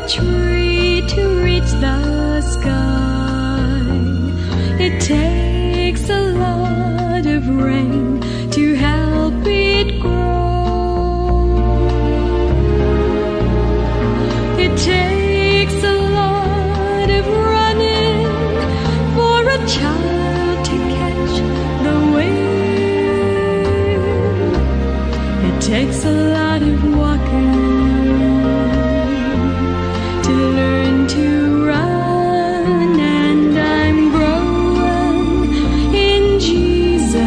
tree to reach the sky. It takes a lot of rain to help it grow. It takes a lot of running for a child to catch the wind. It takes a lot of walking to learn to run, and I'm growing in Jesus,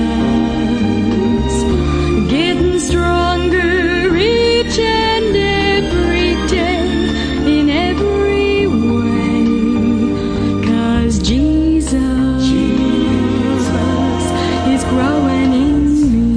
getting stronger each and every day, in every way, 'cause Jesus is growing in me.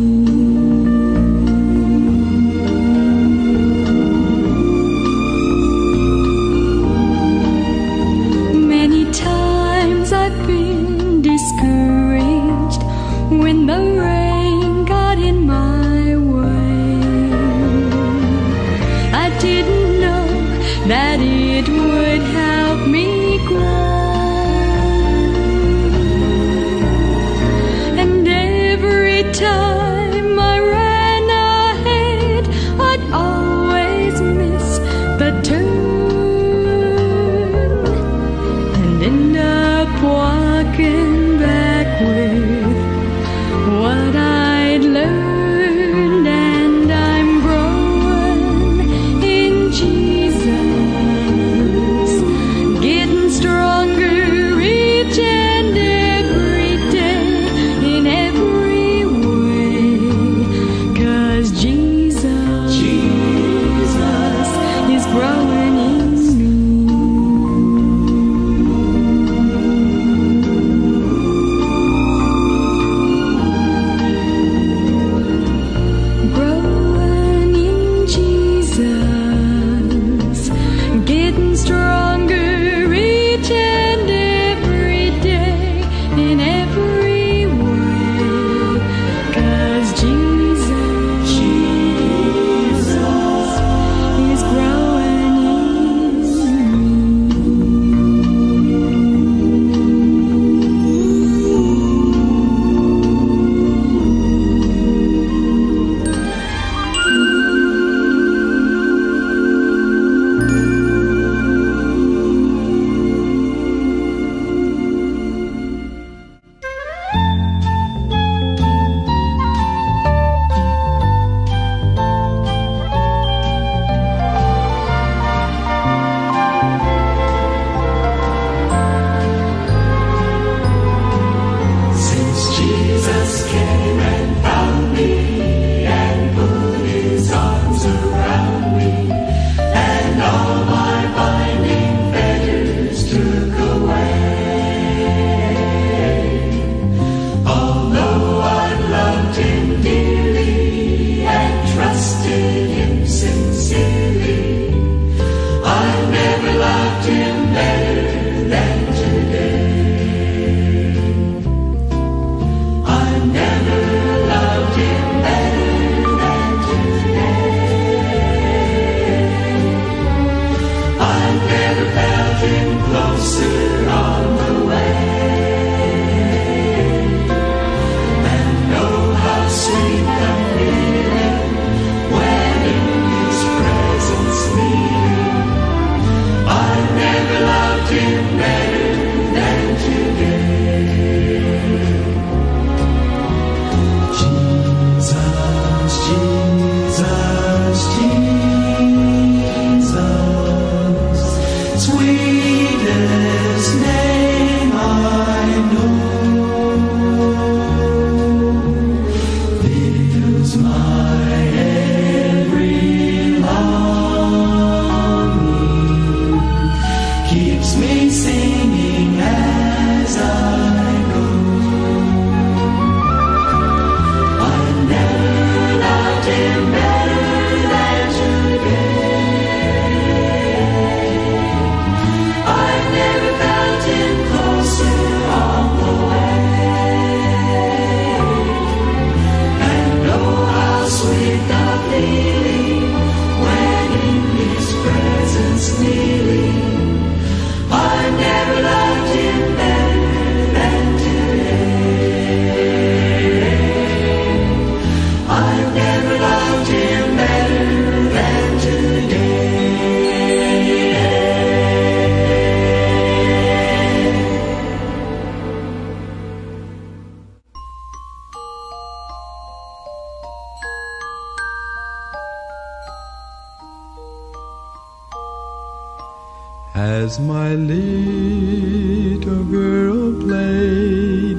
As my little girl played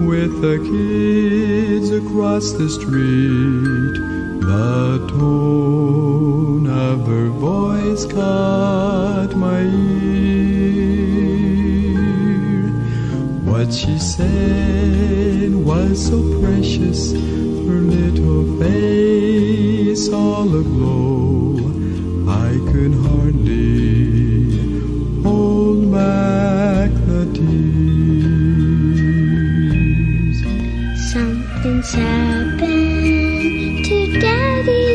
with the kids across the street, the tone of her voice caught my ear. What she said was so precious, her little face all aglow. I could hardly hold back the tears. Something's happened to Daddy.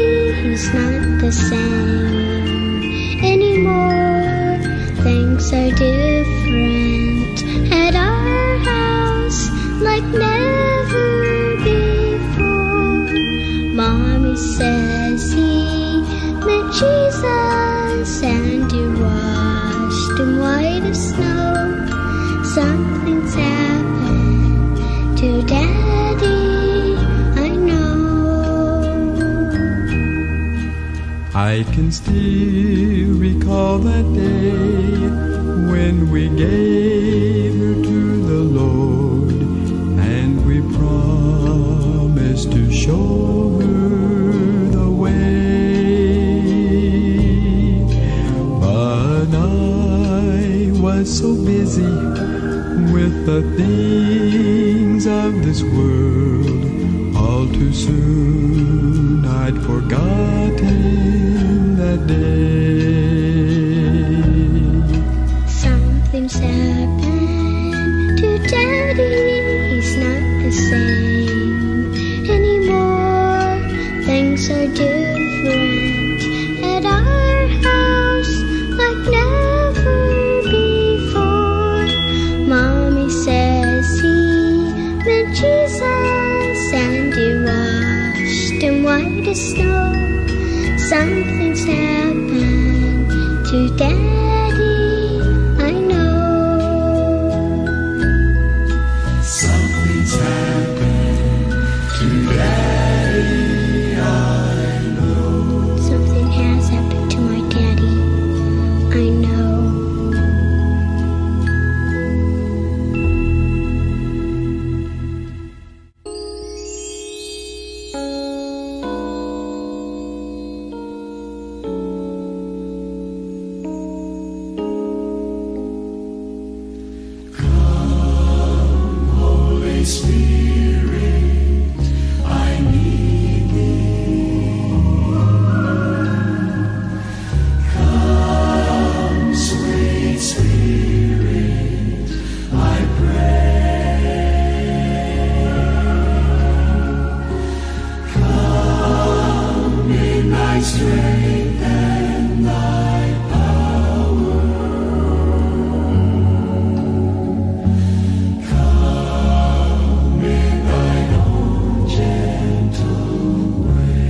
He's not the same anymore. Things are different at our house, like never before. Mommy says he met Jesus and he washed him white as snow. Something's happened to Daddy, I know. I can still recall that day when we gave her to the Lord, and we promised to show her the way. But I was so busy with the things of this world, all too soon I'd forgotten that day. Something's happened to Daddy. He's not the same anymore. Things are different at our house, like never before. Mommy says he met Jesus and he washed him white as snow. Something's happened to Daddy, I know. Something's happened to Daddy, I know. Something has happened to my daddy, I know. Holy Spirit, I need thee. Come, sweet Spirit, I pray. Come in thy strength and thy power. Come in thine own gentle way.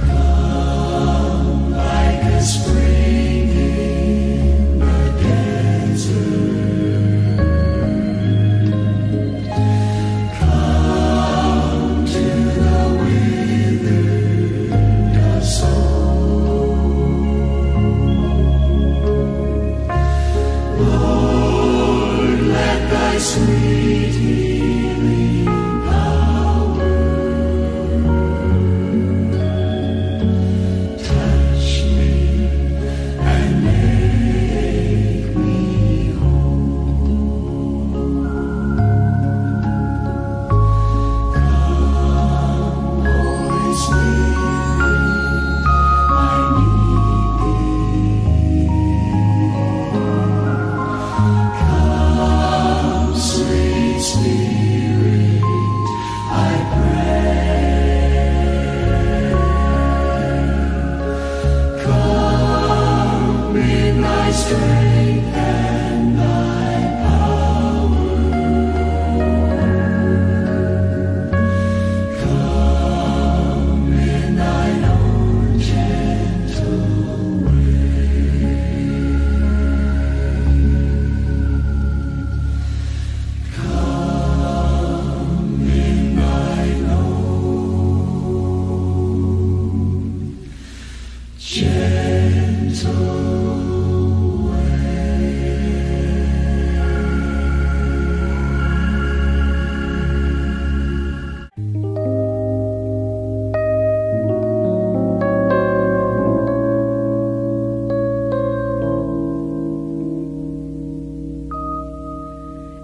Come like a spring in the desert. Come to the withered soul. Lord, let thy sweet healing power touch me and make me whole. Come, Holy Spirit, I need thee. Come, sweet Spirit.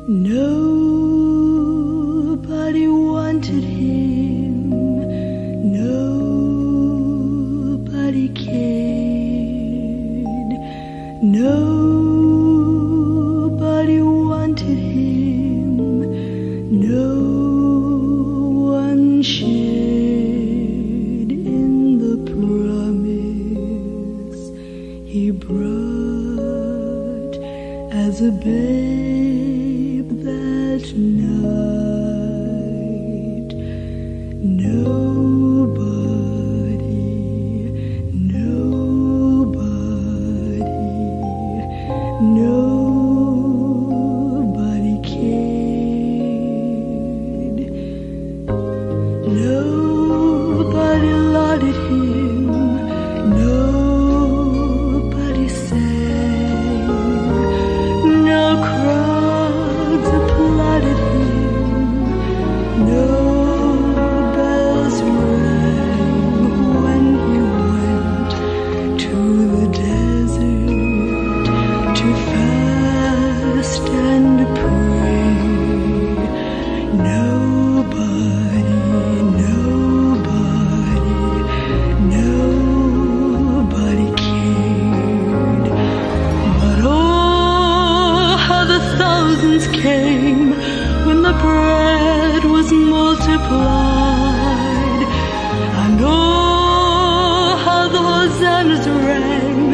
Nobody wanted him, nobody cared, nobody wanted him, no one shared in the promise he brought as a babe that night. Nobody cared. Nobody lauded him. Nobody sang. No crowds applauded him. No bells rang when he went to the desert to fast and pray. Nobody cared. But oh, how the thousands came when the bread was multiplied. And oh, how the hosannas rang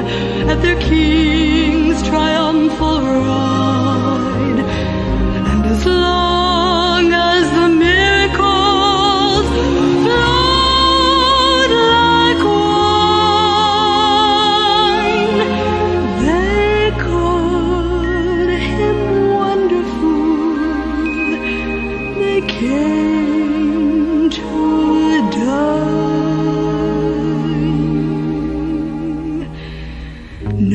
at their king's triumphal ride. And as long as the miracles flowed like wine, they called him wonderful. They came to adore.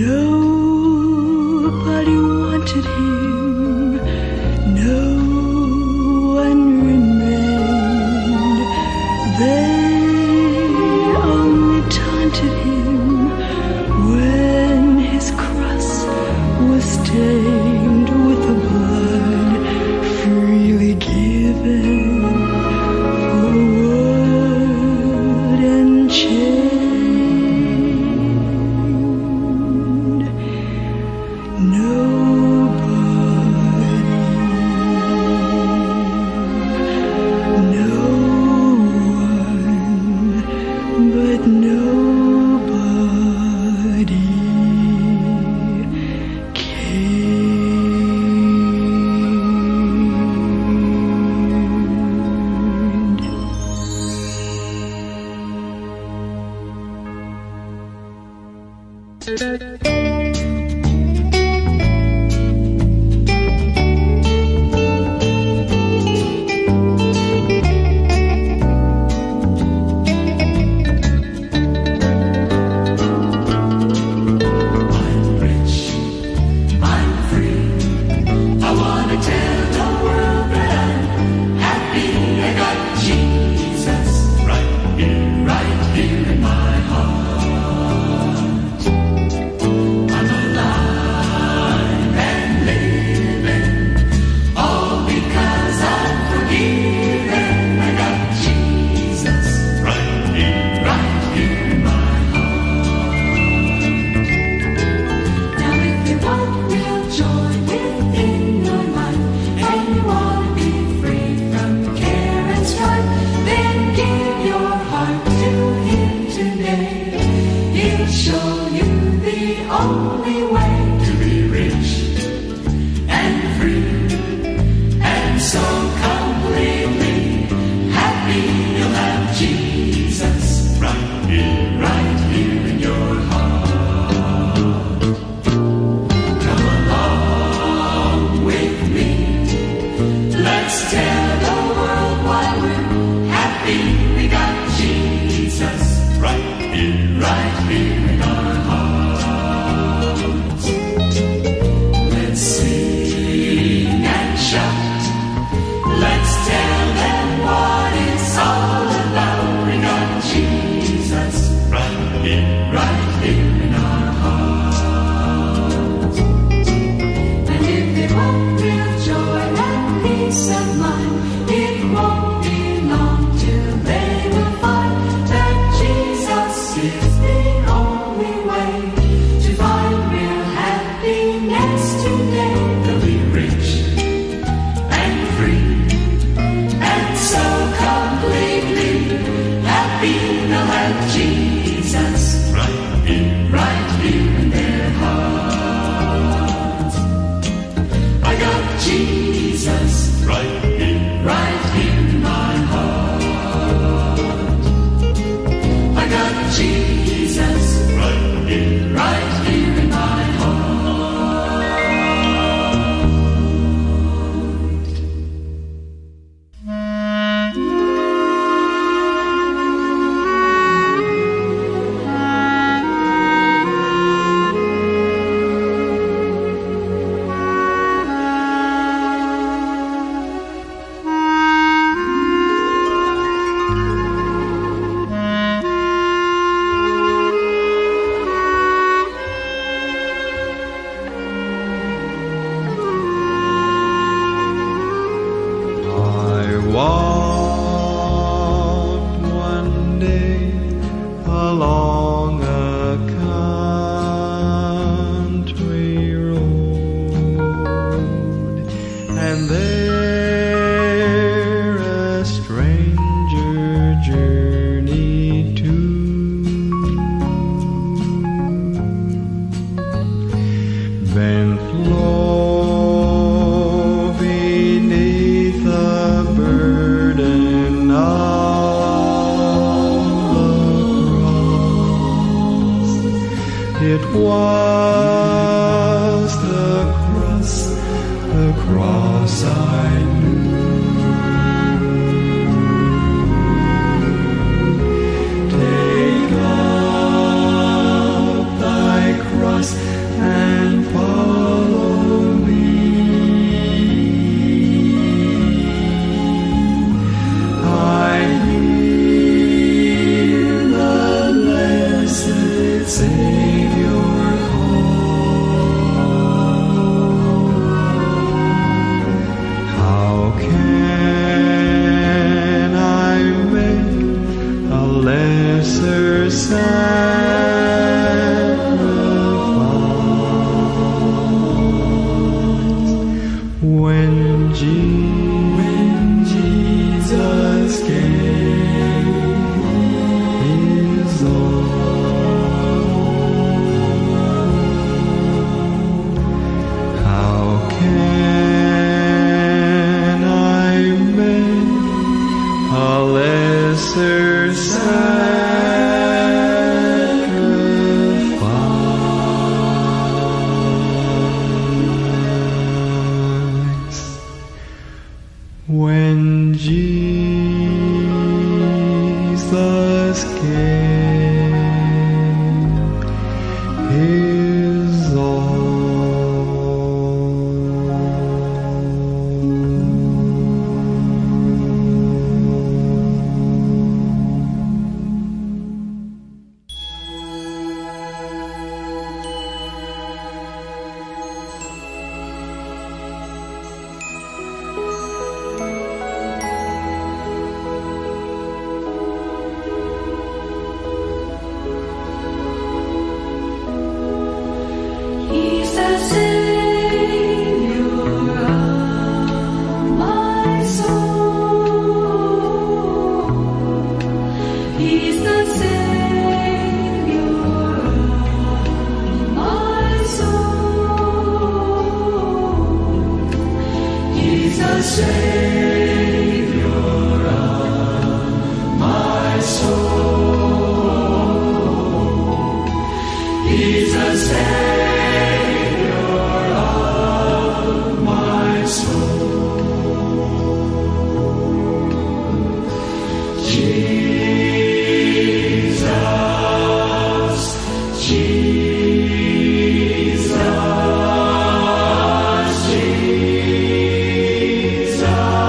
Nobody wanted him. No one remained. They only taunted him when his cross was stained with the blood freely given for wood and chained. Nobody cared. yesterday. They'll be rich and free and so completely happy. They'll have Jesus right here in their hearts. I got Jesus right here in my heart. I got Jesus right here in my heart. Walked one day along a country road, and there a stranger journeyed too. Bent low beneath the burden of the cross. It was the cross I knew. Take up thy cross and follow me. I hear the blessed Savior call. How can I make a lesser sacrifice when Jesus gave his all? How can I make a lesser sacrifice when Jesus gave his all? He's the Savior of my soul. He's the Savior of my soul. He's the Savior of my soul. He's the Savior of my soul. Jesus, Jesus, Jesus.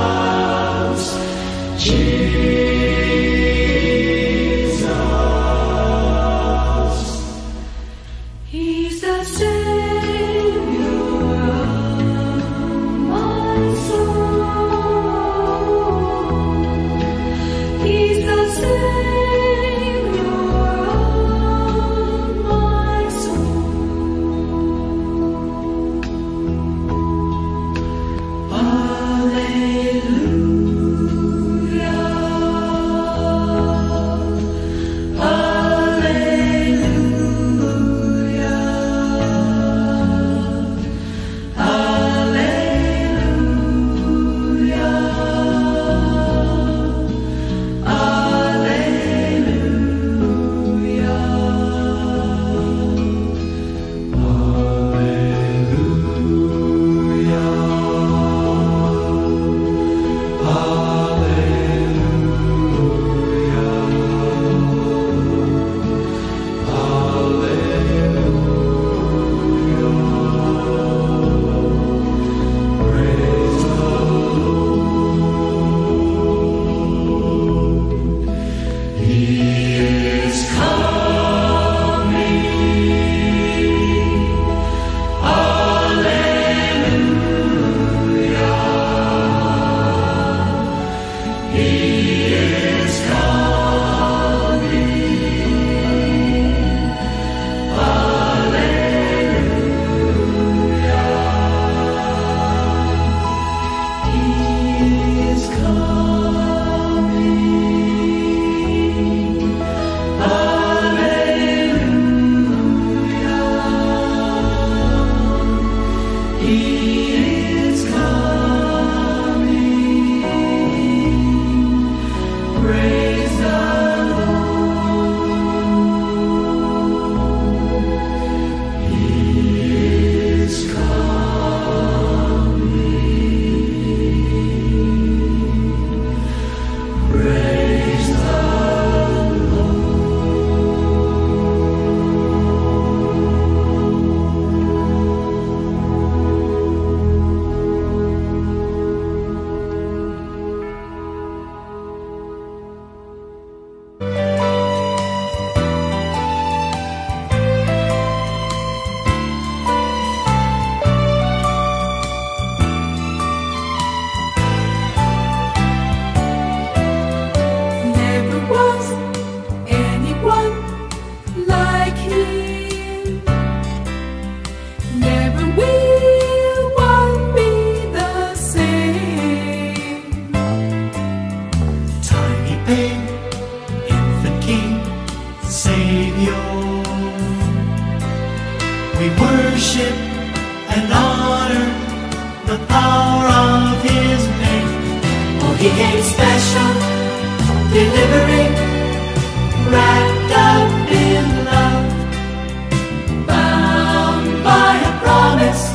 is coming. Praise the Lord. He is coming. Praise the Never was anyone like him. Never will one be the same. tiny babe, infant king, savior. We worship and honor the power of his name. Oh, he came special, delivering, wrapped up in love, bound by a promise,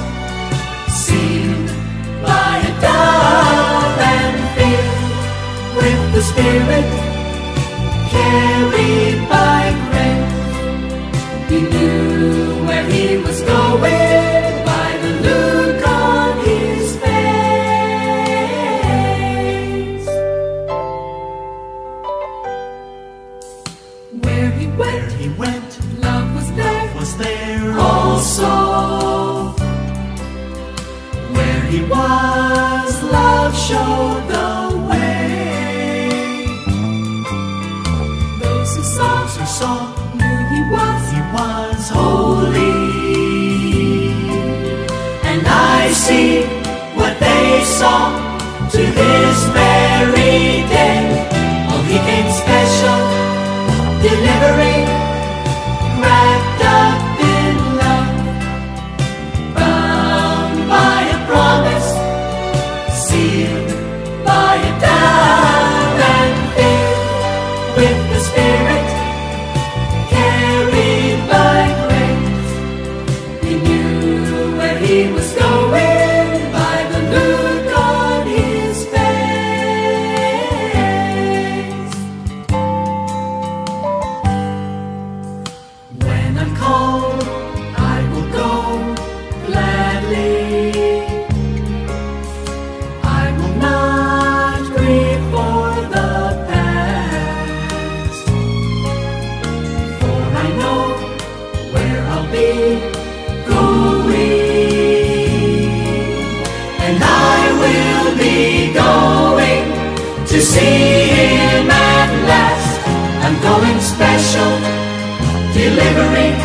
sealed by a dove, and filled with the Spirit, carried by grace. He knew where he was going by the look on his face. Where he Where went, he went, love was there. was there also. Where he was, love showed the way. Those who saw Those who saw knew he was. he was holy, and I see what they saw to this very day. Oh, he came special, delivering, wrapped up in love, bound by a promise, sealed by a dove, and filled with the Spirit, carried by grace. He knew where he was going by the look on his face. When I'm called, I will go gladly. I will not grieve for the past, for I know where I'll be going, and I will be going to see him at last. I'm going special, delivering,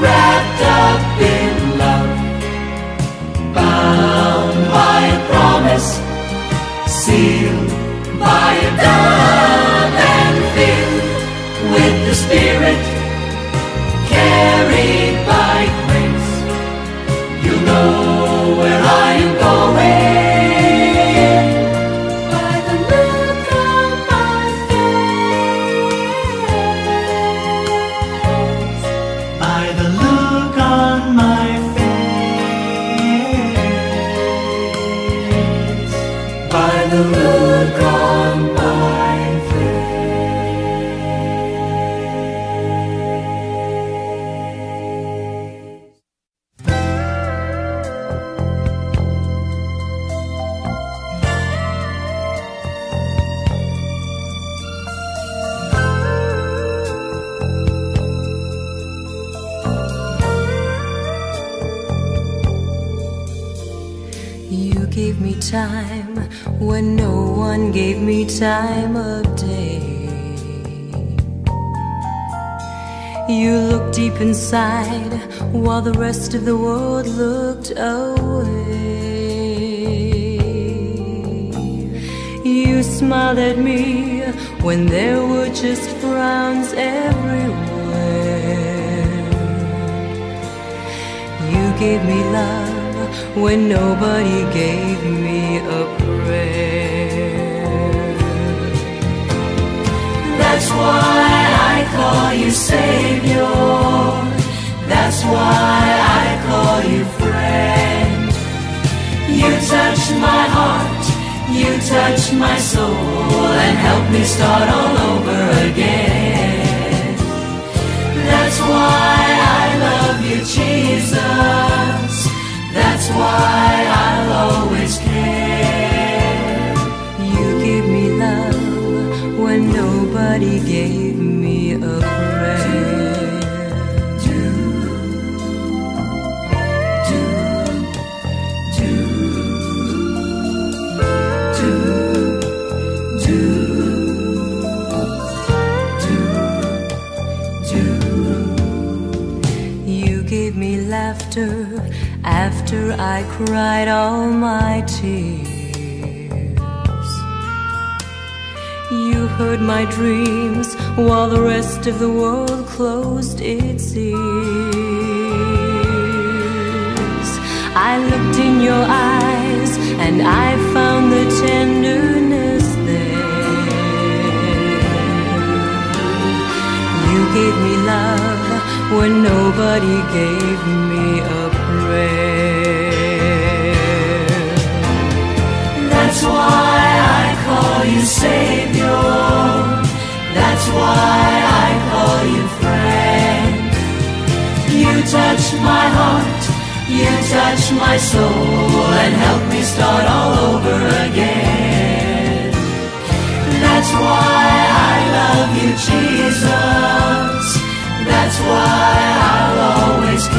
wrapped up in love, bound by a promise, sealed by a dove, and filled with the Spirit, carried by grace. You know where I am going By the look on my face. by the look on my face. By the look on my You gave me time when no one gave me time of day. You looked deep inside while the rest of the world looked away. You smiled at me when there were just frowns everywhere. You gave me love when nobody gave me a prayer. That's why I call you Savior. That's why I call you friend. You touch my heart, you touch my soul, and help me start all over again. That's why I love you, Jesus. That's why I'll always care. You give me love when nobody gave me a prayer. Laughter after I cried all my tears. You heard my dreams while the rest of the world closed its ears. I looked in your eyes and I found the tenderness there. You gave me love when nobody gave me a prayer. That's why I call you Savior. That's why I call you friend. You touch my heart, you touch my soul, and help me start all over again. That's why I love you, Jesus. That's why I'll always care.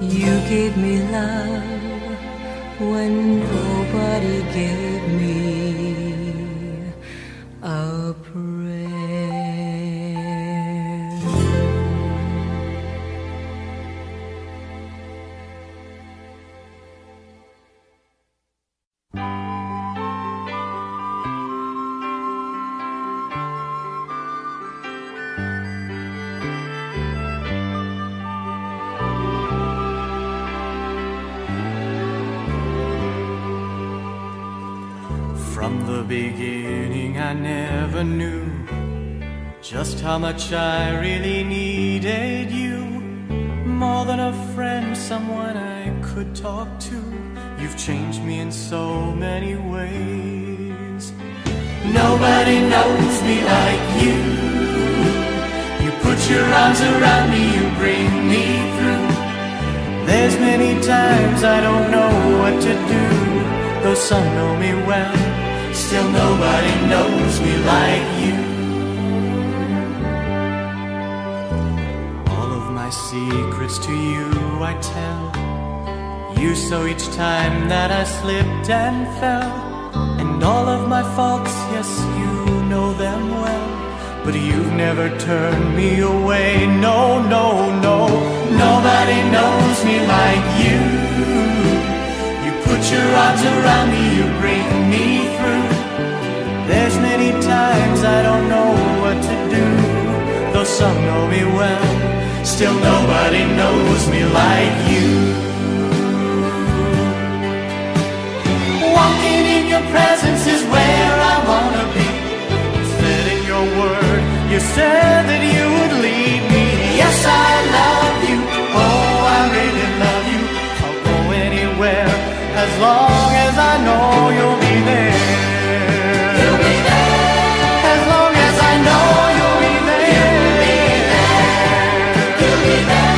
You gave me love when nobody gave me a prayer. From the beginning I never knew just how much I really needed you. More than a friend, someone I could talk to. You've changed me in so many ways. Nobody knows me like you. You put your arms around me, you bring me through. There's many times I don't know what to do. Though some know me well, still nobody knows me like you. All of my secrets to you I tell. You saw each time that I slipped and fell. And all of my faults, yes, you know them well. But you've never turned me away, no, no, no. Nobody knows me like you. Put your arms around me, you bring me through. There's many times I don't know what to do. Though some know me well, still nobody knows me like you. Walking in your presence is where I wanna be. You said in your word, you said that you would lead me. Yes, I love you, oh, I really love you. I'll go anywhere as long as I know you'll be there. You'll be there. As long as I know you'll be there. You'll be there.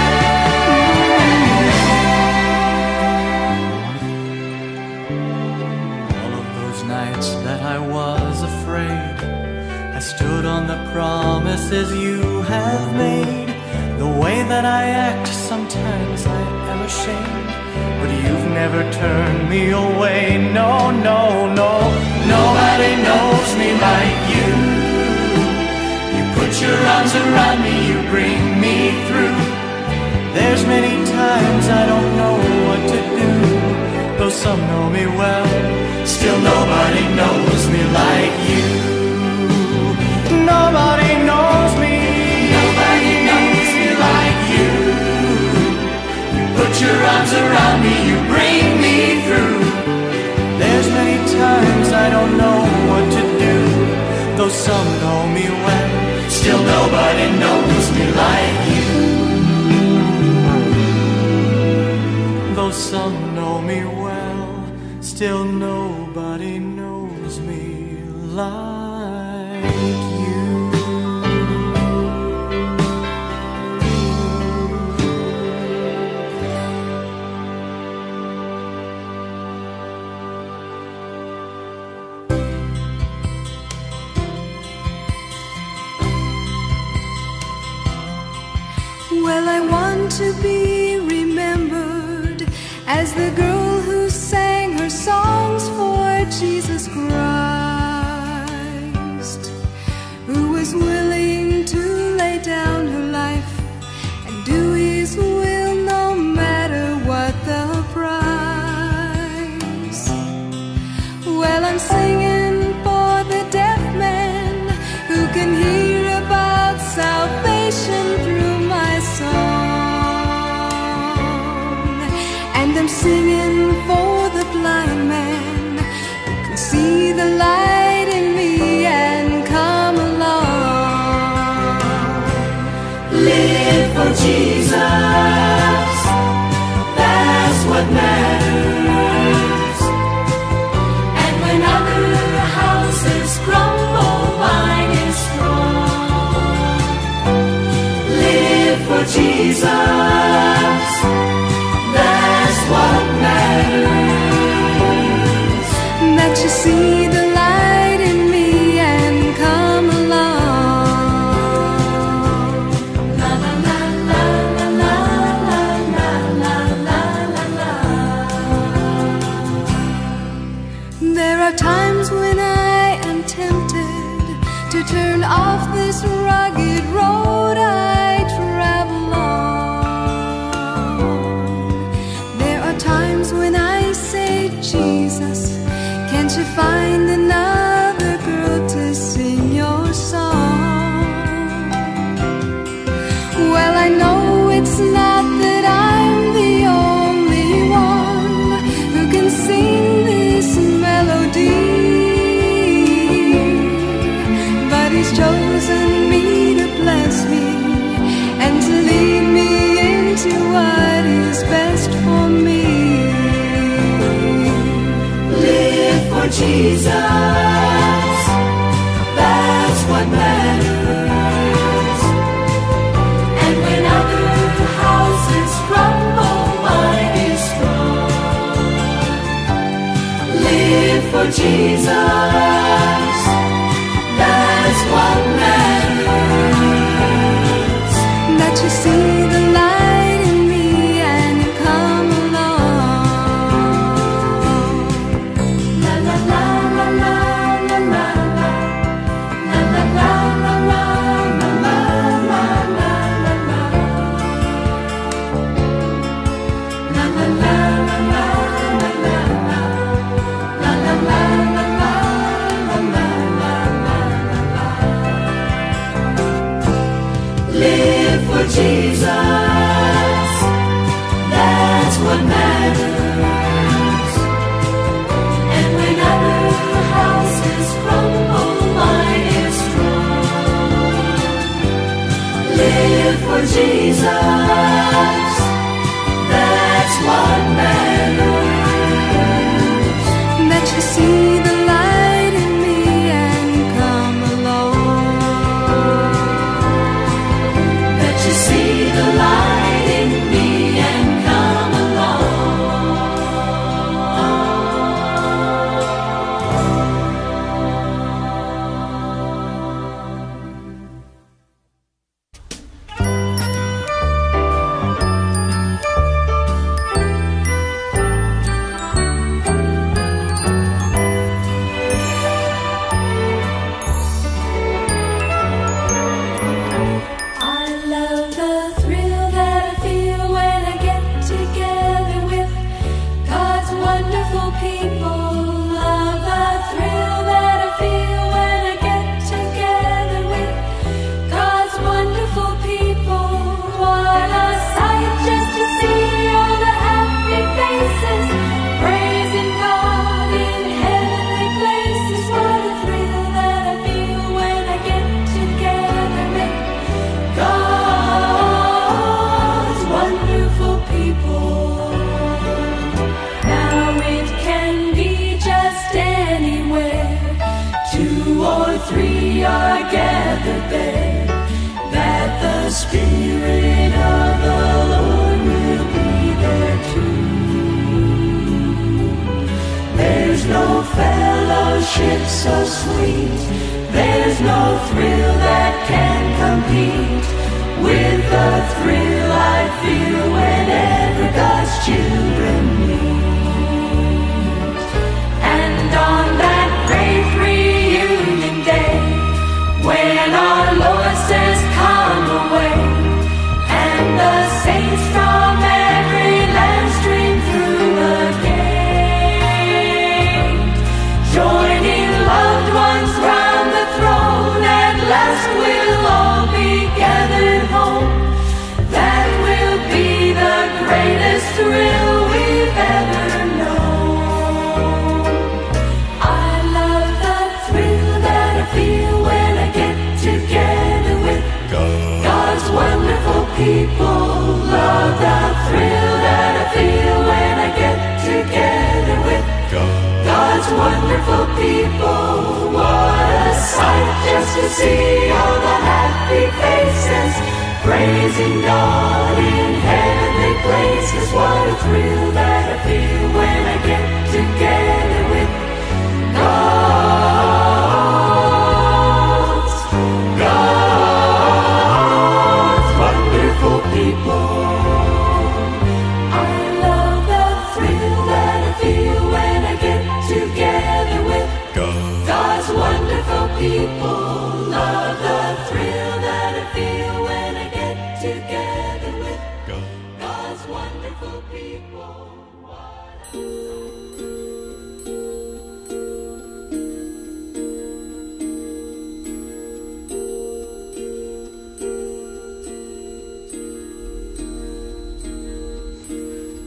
All of those nights that I was afraid, I stood on the promises you have made. The way that I act, sometimes I am ashamed. But you've never turned me away, no, no, no. Nobody knows me like you. You put your arms around me, you bring me through. There's many times I don't know what to do. Though some know me well, still nobody knows me like you. Nobody knows me. Nobody knows me like you. me, you bring me through. There's many times I don't know what to do. Though some know me well, Still nobody knows me like you. though some know me well, still nobody knows me like you. Well, I want to be remembered as the girl who sang her songs for Jesus Christ, who was willing to lay down her life and do His will no matter what the price. Well, I'm singing for the deaf man who can hear about salvation through my song, and I'm singing for the blind man who can see the light in me and come along. Live for Jesus, that's what matters. And when other houses crumble, mine is strong. Live for Jesus, that's what matters. That you see the light in me and come along. La la la la la la la la la la la. There are times when I am tempted to turn off this rugged road I travel on. There are times when I say, Jesus, can't you find another girl to sing your song? Well, I know it's not that I'm the only one who can sing this melody, but He's chosen me to bless me and to lead me into what is best for me. Live for Jesus, that's what matters. And when other houses crumble, mine is strong. Live for Jesus, that's what matters. That you see the light in me and come along. La la la la so sweet. There's no thrill that can compete with the thrill I feel whenever God's children meet. And on that great reunion day, when our Lord says, "Come away," and the saints from every land stream through the gate, joining loved ones round the throne, at last we'll all be gathered home. That will be the greatest thrill we've ever known. I love the thrill that I feel when I get together with God's wonderful people. Love the thrill that I feel when I get together with God's wonderful people. What a sight just to see all the happy faces, praising God in heavenly places. What a thrill that I feel when I get together with God's wonderful people. I love the thrill that I feel when I get together with God's wonderful people. Love the thrill that I feel when I get together with God's wonderful people.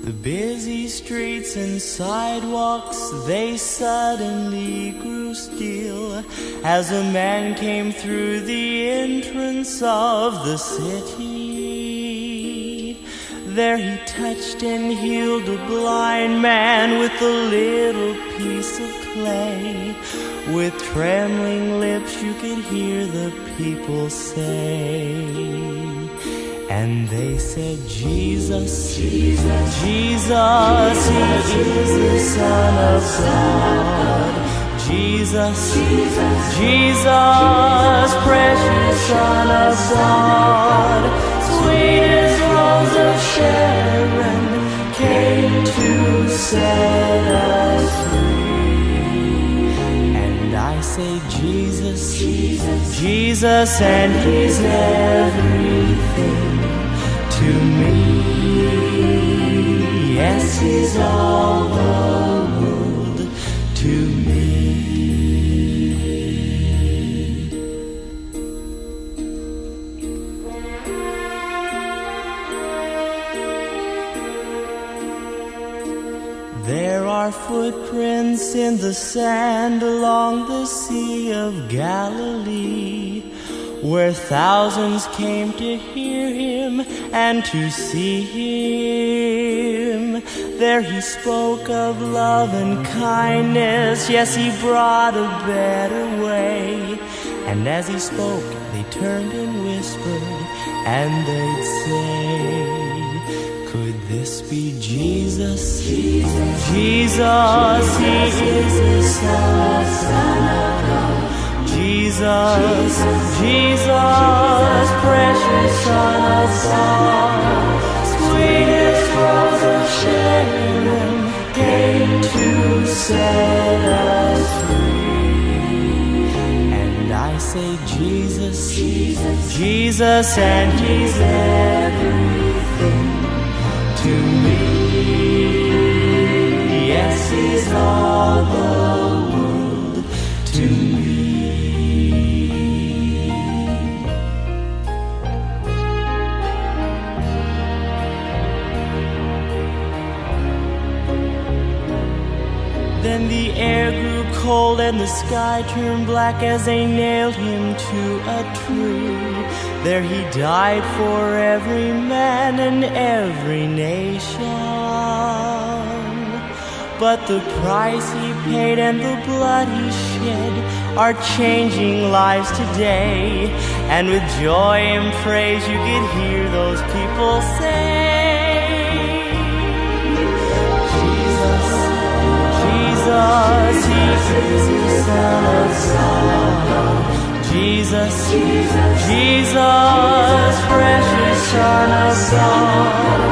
The busy streets and sidewalks, they suddenly grew still as a man came through the entrance of the city. There he touched and healed a blind man with a little piece of clay. With trembling lips you could hear the people say, and they said, "Jesus, Jesus, Jesus, He is the Son of God. Jesus, Jesus, Jesus, precious Son of God. Sweet as Rose of Sharon, came to set us free." And I say, Jesus, Jesus, Jesus, and He's everything to me. Yes, He's all the world to me. There are footprints in the sand along the Sea of Galilee, where thousands came to hear Him and to see Him. There He spoke of love and kindness. Yes, He brought a better way. And as He spoke, they turned and whispered, and they'd say, "Could this be Jesus? Jesus, Jesus, He is the Son of God. Jesus, Jesus, precious Son of God. Sweetest Rose of Sharon, came to set us free." And I say, Jesus, Jesus, Jesus, and He's everything to me. Yes, He's all the world to me. Then the air grew cold and the sky turned black as they nailed Him to a tree. There He died for every man and every nation. But the price He paid and the blood He shed are changing lives today. And with joy and praise you could hear those people say, Jesus, Jesus, He Jesus, Jesus, precious Son of God,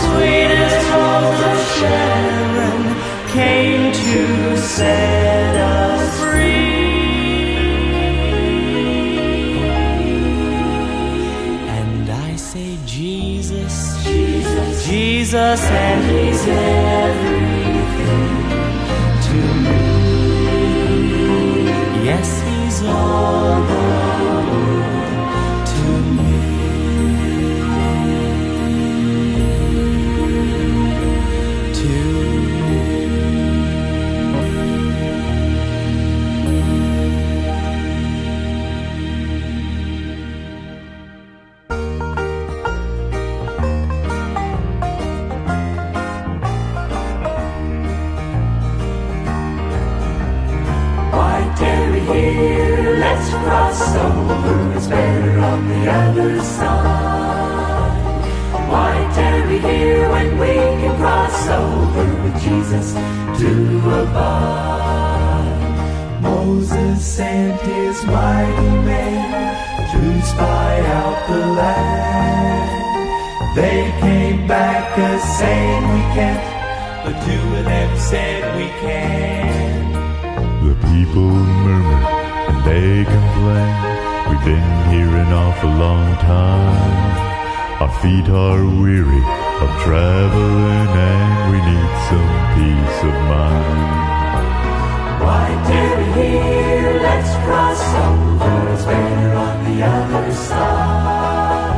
sweetest rose of Sharon, came to set us free. And I say Jesus, Jesus, Jesus, and He's everything to me. Yes, He's all the world to me. To here, let's cross over, it's better on the other side. Why tarry here when we can cross over with Jesus to abide? Moses sent his mighty men to spy out the land. They came back saying we can't, but two of them said we can. The people murmured and they complained, we've been here an awful long time. Our feet are weary of traveling and we need some peace of mind. Why tarry here, let's cross over, it's better on the other side.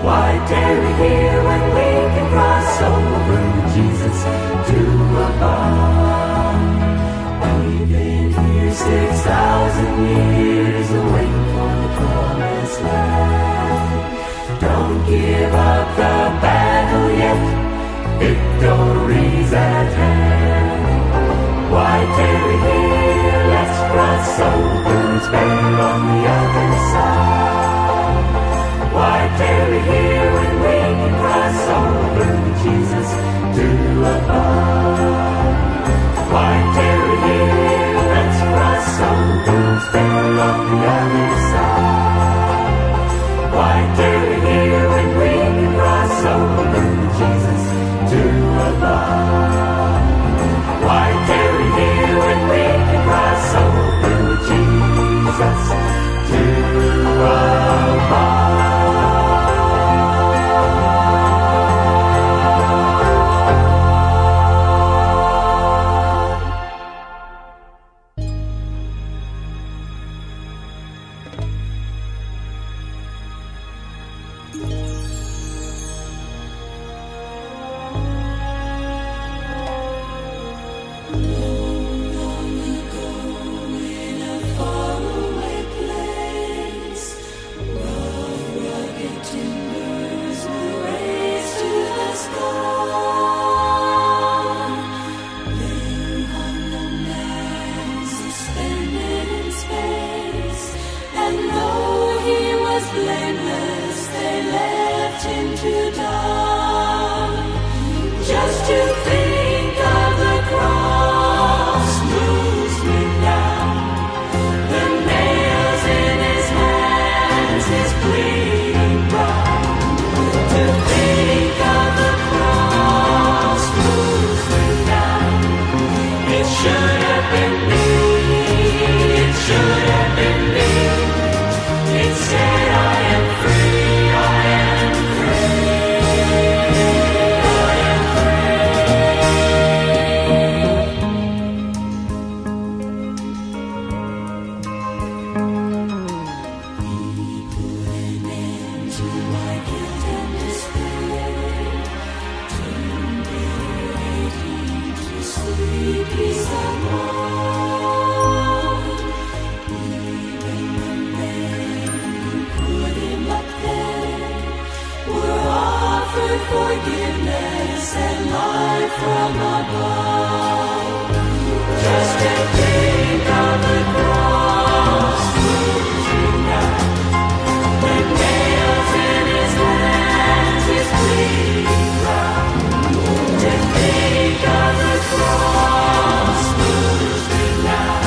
Why tarry here when we can cross over with Jesus to abide? We've been here 6,000 years awaiting for the promised land. Don't give up the battle yet, victory's at hand. Why tarry here, let's cross over, it's better on the other side. Why tarry here when we can cross over with Jesus to abide? Why tarry here, let's cross over, it's better on the other side. Why tarry here when we can cross over with Jesus to abide? Why tarry here when we can cross over with Jesus to abide? Forgiveness and life from above. Just to think of the cross moving down, the nails in His hands, His bleeding brow. To think of the cross moving down.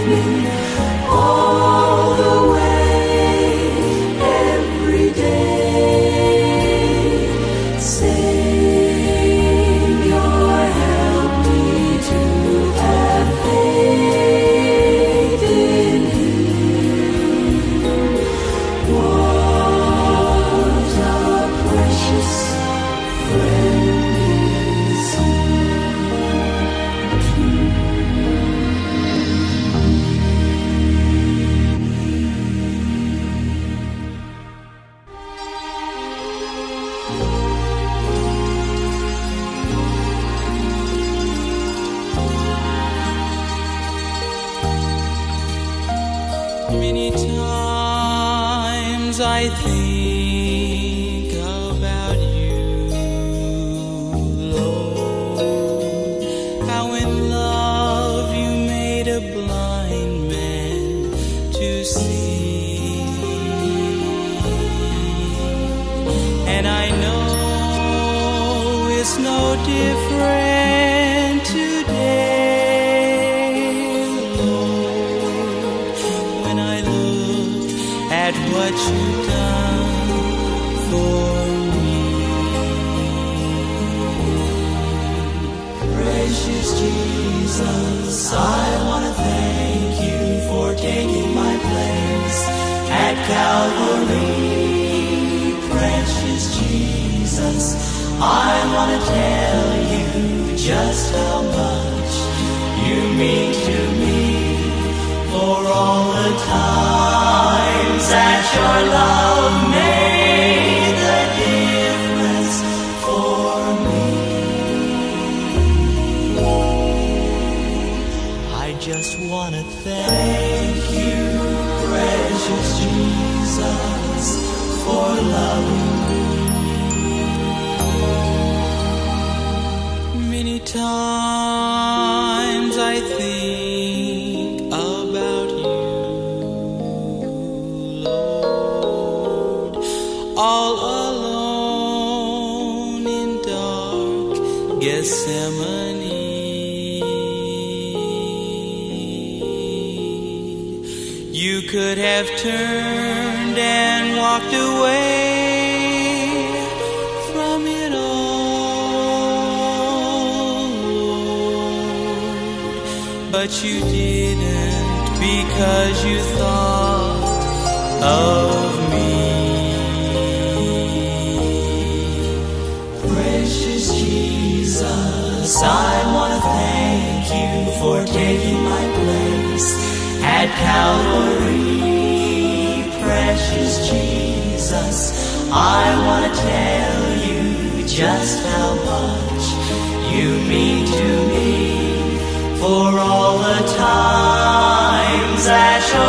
me all the way, every day. Savior, help me to have faith in you. What a precious friend is he. Many times I think about you, Lord, how in love you made a blind man to see. And I know it's no different today. At what you've done for me. Precious Jesus, I want to thank you for taking my place at Calvary. Precious Jesus, I want to tell you just how much you mean to me. For all the times that your love made the difference for me. I just want to thank you, precious Jesus, for loving me. Many times I think about you, Lord, all alone in dark Gethsemane. You could have turned and walked away from it all, Lord, but you didn't, because you thought of me. Precious Jesus, I want to thank you for taking my place at Calvary. Precious Jesus, I want to tell you just how much you mean to me. For all the times that your